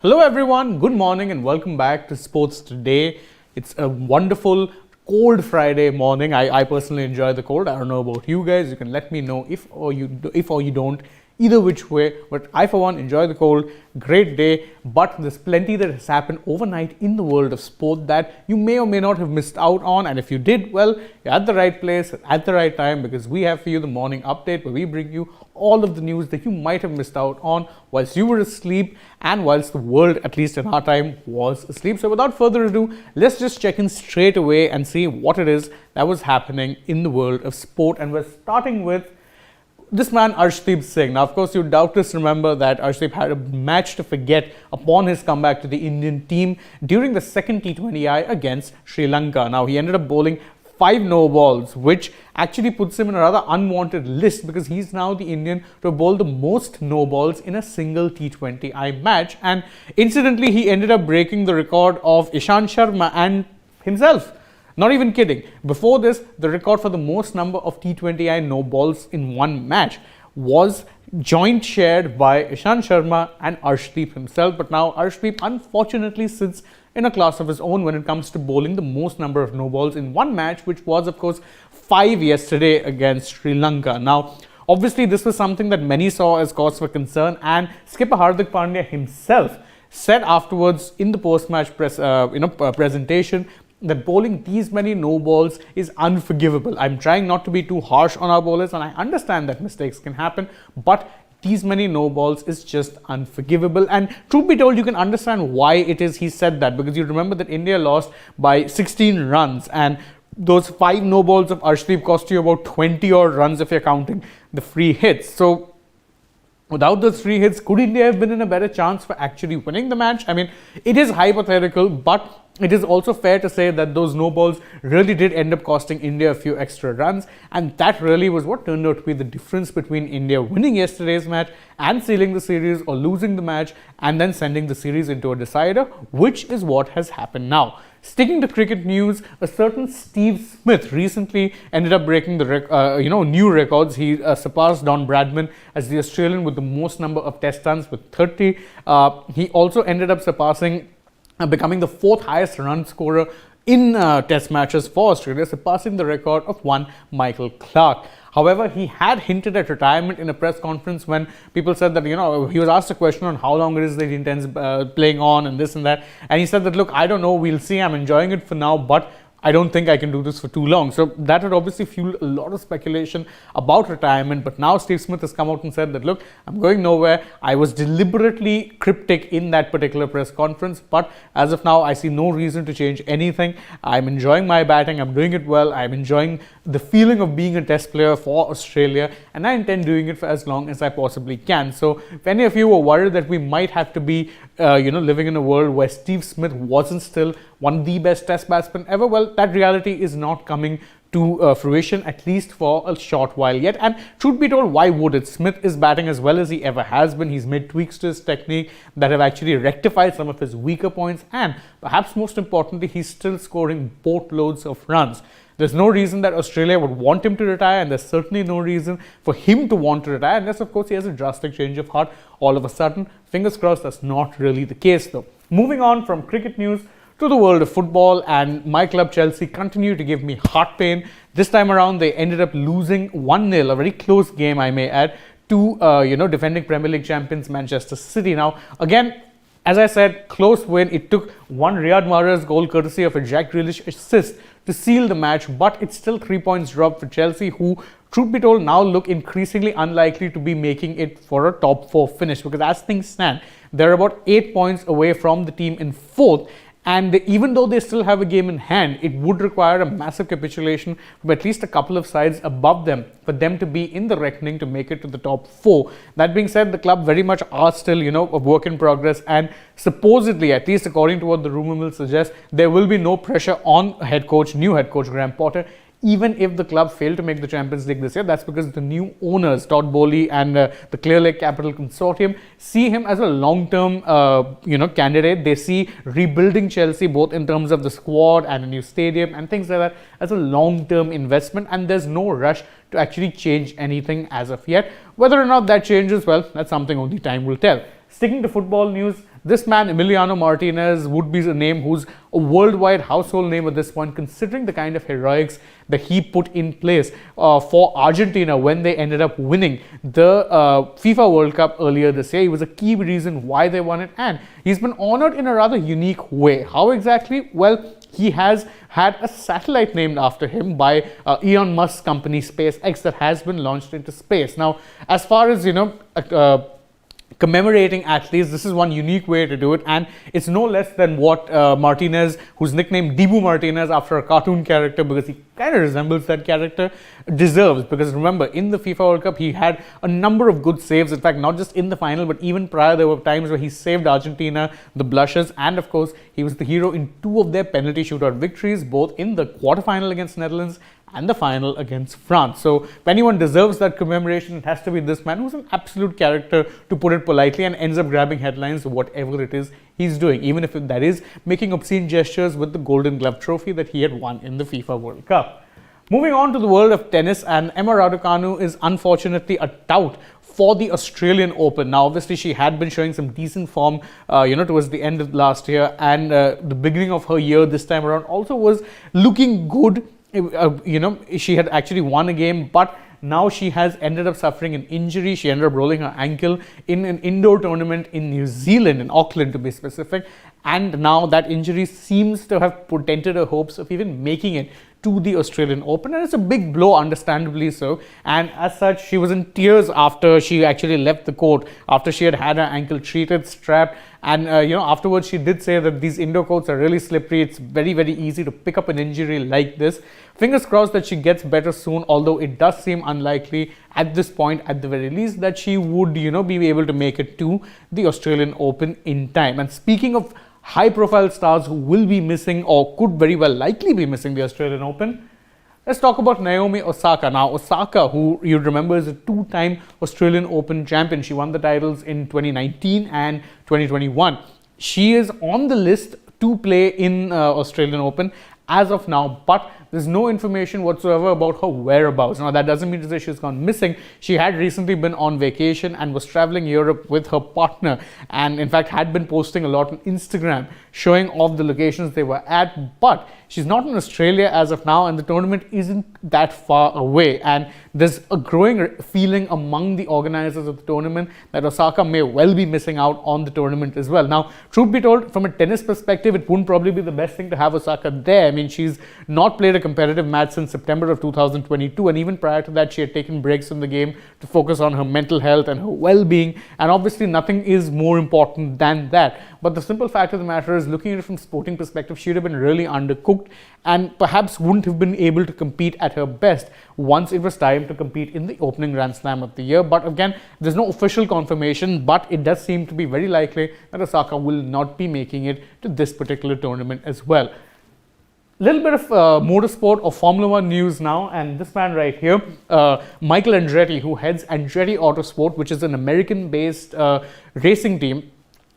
Hello everyone, good morning and welcome back to Sports Today. It's a wonderful cold Friday morning. I personally enjoy the cold. I don't know about you guys. You can let me know if or you don't, either which way. But I for one enjoy the cold. Great day. But there's plenty that has happened overnight in the world of sport that you may or may not have missed out on. And if you did, well, you're at the right place at the right time, because we have for you the morning update where we bring you all of the news that you might have missed out on whilst you were asleep and whilst the world, at least in our time, was asleep. So without further ado, let's just check in straight away and see what it is that was happening in the world of sport. And we're starting with this man Arshdeep Singh. Now, of course, you doubtless remember that Arshdeep had a match to forget upon his comeback to the Indian team during the second T20I against Sri Lanka. Now, he ended up bowling 5 no balls, which actually puts him in a rather unwanted list, because he's now the Indian to have bowled the most no balls in a single T20I match. And incidentally, he ended up breaking the record of Ishant Sharma and himself. Not even kidding. Before this, the record for the most number of T20I no balls in one match was joint shared by Ishant Sharma and Arshdeep himself. But now Arshdeep unfortunately sits in a class of his own when it comes to bowling the most number of no balls in one match, which was of course 5 yesterday against Sri Lanka. Now, obviously this was something that many saw as cause for concern, and skipper Hardik himself said afterwards in the post-match presentation that bowling these many no balls is unforgivable. I'm trying not to be too harsh on our bowlers, and I understand that mistakes can happen, but these many no balls is just unforgivable. And truth be told, you can understand why it is he said that, because you remember that India lost by 16 runs, and those 5 no balls of Arshdeep cost you about 20 odd runs if you're counting the free hits. So without those free hits, could India have been in a better chance for actually winning the match? I mean, it is hypothetical, but it is also fair to say that those no balls really did end up costing India a few extra runs, and that really was what turned out to be the difference between India winning yesterday's match and sealing the series, or losing the match and then sending the series into a decider, which is what has happened now. Sticking to cricket news, a certain Steve Smith recently ended up breaking the new records. He surpassed Don Bradman as the Australian with the most number of test runs with 30. He also ended up becoming the 4th highest run scorer in test matches for Australia, surpassing the record of one Michael Clarke. However, he had hinted at retirement in a press conference when people said that, he was asked a question on how long it is that he intends playing on and this and that. And he said that, look, I don't know, we'll see, I'm enjoying it for now, but I don't think I can do this for too long. So that had obviously fueled a lot of speculation about retirement. But now Steve Smith has come out and said that, look, I'm going nowhere. I was deliberately cryptic in that particular press conference, but as of now, I see no reason to change anything. I'm enjoying my batting. I'm doing it well. I'm enjoying the feeling of being a test player for Australia, and I intend doing it for as long as I possibly can. So if any of you were worried that we might have to be living in a world where Steve Smith wasn't still one of the best test batsmen ever, well, that reality is not coming to fruition, at least for a short while yet. And truth be told, why would it? Smith is batting as well as he ever has been. He's made tweaks to his technique that have actually rectified some of his weaker points, and perhaps most importantly, he's still scoring boatloads of runs. There's no reason that Australia would want him to retire, and there's certainly no reason for him to want to retire, unless of course he has a drastic change of heart all of a sudden. Fingers crossed that's not really the case though. Moving on from cricket news to the world of football, and my club Chelsea continue to give me heart pain. This time around, they ended up losing 1-0, a very close game I may add, to defending Premier League champions Manchester City. Now again, as I said, close win. It took one Riyad Mahrez goal courtesy of a Jack Grealish assist to seal the match, but it's still 3 points drop for Chelsea, who, truth be told, now look increasingly unlikely to be making it for a top 4 finish, because as things stand, they're about 8 points away from the team in 4th. And even though they still have a game in hand, it would require a massive capitulation from at least a couple of sides above them for them to be in the reckoning to make it to the top 4. That being said, the club very much are still, a work in progress, and supposedly, at least according to what the rumor mill suggests, there will be no pressure on new head coach Graham Potter, even if the club fail to make the Champions League this year. That's because the new owners, Todd Boehly and the Clear Lake Capital Consortium, see him as a long-term, candidate. They see rebuilding Chelsea, both in terms of the squad and a new stadium and things like that, as a long-term investment, and there's no rush to actually change anything as of yet. Whether or not that changes, well, that's something only time will tell. Sticking to football news, This man, Emiliano Martinez, would be a name who's a worldwide household name at this point, considering the kind of heroics that he put in place for Argentina when they ended up winning the FIFA World Cup earlier this year. He was a key reason why they won it, and he's been honored in a rather unique way. How exactly? Well, he has had a satellite named after him by Elon Musk's company SpaceX that has been launched into space. Now, as far as commemorating athletes, this is one unique way to do it, and it's no less than what Martinez, who's nicknamed Dibu Martinez after a cartoon character because he kind of resembles that character, deserves. Because remember, in the FIFA World Cup, he had a number of good saves. In fact, not just in the final, but even prior, there were times where he saved Argentina the blushes, and of course, he was the hero in 2 of their penalty shootout victories, both in the quarterfinal against Netherlands and the final against France. So if anyone deserves that commemoration, it has to be this man, who's an absolute character, to put it politely, and ends up grabbing headlines whatever it is he's doing, even if that is making obscene gestures with the Golden Glove trophy that he had won in the FIFA World Cup. Moving on to the world of tennis, and Emma Raducanu is unfortunately a tout for the Australian Open. Now, obviously, she had been showing some decent form, towards the end of last year, and the beginning of her year this time around also was looking good. She had actually won a game, but now she has ended up suffering an injury. She ended up rolling her ankle in an indoor tournament in New Zealand, in Auckland to be specific. And now that injury seems to have dented her hopes of even making it to the Australian Open, and it's a big blow, understandably so. And as such, she was in tears after she actually left the court, after she had her ankle treated, strapped. And afterwards, she did say that these indoor courts are really slippery. It's very, very easy to pick up an injury like this. Fingers crossed that she gets better soon, although it does seem unlikely at this point, at the very least, that she would, be able to make it to the Australian Open in time. And speaking of high-profile stars who will be missing, or could very well likely be missing, the Australian Open, let's talk about Naomi Osaka. Now, Osaka, who you remember is a 2-time Australian Open champion. She won the titles in 2019 and 2021. She is on the list to play in Australian Open as of now, but there's no information whatsoever about her whereabouts. Now, that doesn't mean to say she's gone missing. She had recently been on vacation and was traveling Europe with her partner, and in fact had been posting a lot on Instagram showing off the locations they were at, but she's not in Australia as of now, and the tournament isn't that far away. And there's a growing feeling among the organizers of the tournament that Osaka may well be missing out on the tournament as well. Now, truth be told, from a tennis perspective, it wouldn't probably be the best thing to have Osaka there. I mean, she's not played a competitive match since September of 2022, and even prior to that, she had taken breaks from the game to focus on her mental health and her well-being, and obviously nothing is more important than that. But the simple fact of the matter is, looking at it from a sporting perspective, she would have been really undercooked and perhaps wouldn't have been able to compete at her best once it was time to compete in the opening Grand Slam of the year. But again, there's no official confirmation, but it does seem to be very likely that Osaka will not be making it to this particular tournament as well. Little bit of motorsport or Formula One news now, and this man right here, Michael Andretti, who heads Andretti Autosport, which is an American-based racing team,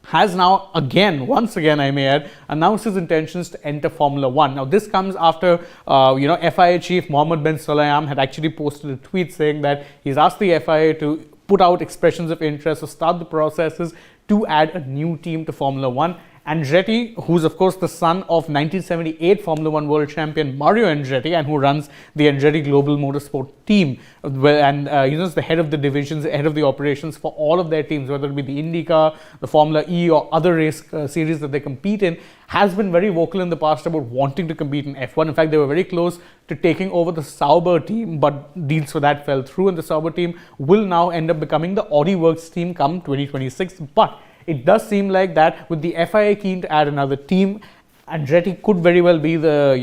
has now once again, I may add, announced his intentions to enter Formula One. Now, this comes after, FIA chief Mohammed bin Sulayem had actually posted a tweet saying that he's asked the FIA to put out expressions of interest or start the processes to add a new team to Formula One. Andretti, who's of course the son of 1978 Formula One world champion Mario Andretti, and who runs the Andretti Global Motorsport team, and is the head of the divisions, head of the operations for all of their teams, whether it be the IndyCar, the Formula E, or other race series that they compete in, has been very vocal in the past about wanting to compete in F1. In fact, they were very close to taking over the Sauber team, but deals for that fell through, and the Sauber team will now end up becoming the Audi Works team come 2026. But it does seem like that with the FIA keen to add another team, Andretti could very well be the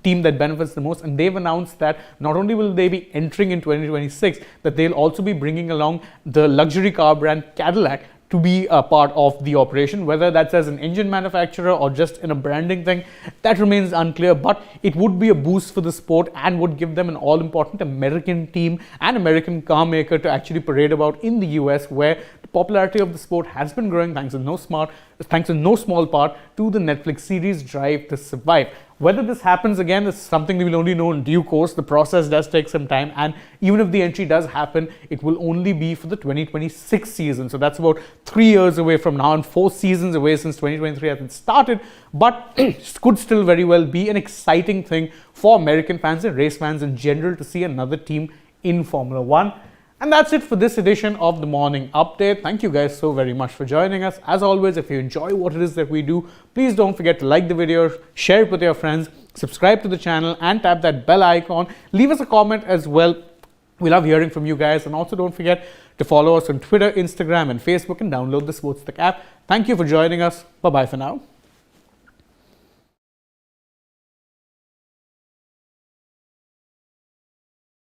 team that benefits the most. And they've announced that not only will they be entering in 2026, that they'll also be bringing along the luxury car brand Cadillac to be a part of the operation. Whether that's as an engine manufacturer or just in a branding thing, that remains unclear, but it would be a boost for the sport and would give them an all-important American team and American car maker to actually parade about in the US, where the popularity of the sport has been growing thanks in no small part to the Netflix series Drive to Survive. Whether this happens again is something we will only know in due course. The process does take some time, and even if the entry does happen, it will only be for the 2026 season. So that's about 3 years away from now and 4 seasons away since 2023 hasn't started. But it could still very well be an exciting thing for American fans and race fans in general to see another team in Formula One. And that's it for this edition of the Morning Update. Thank you guys so very much for joining us. As always, if you enjoy what it is that we do, please don't forget to like the video, share it with your friends, subscribe to the channel, and tap that bell icon. Leave us a comment as well. We love hearing from you guys. And also don't forget to follow us on Twitter, Instagram, and Facebook, and download the AajTak app. Thank you for joining us. Bye-bye for now.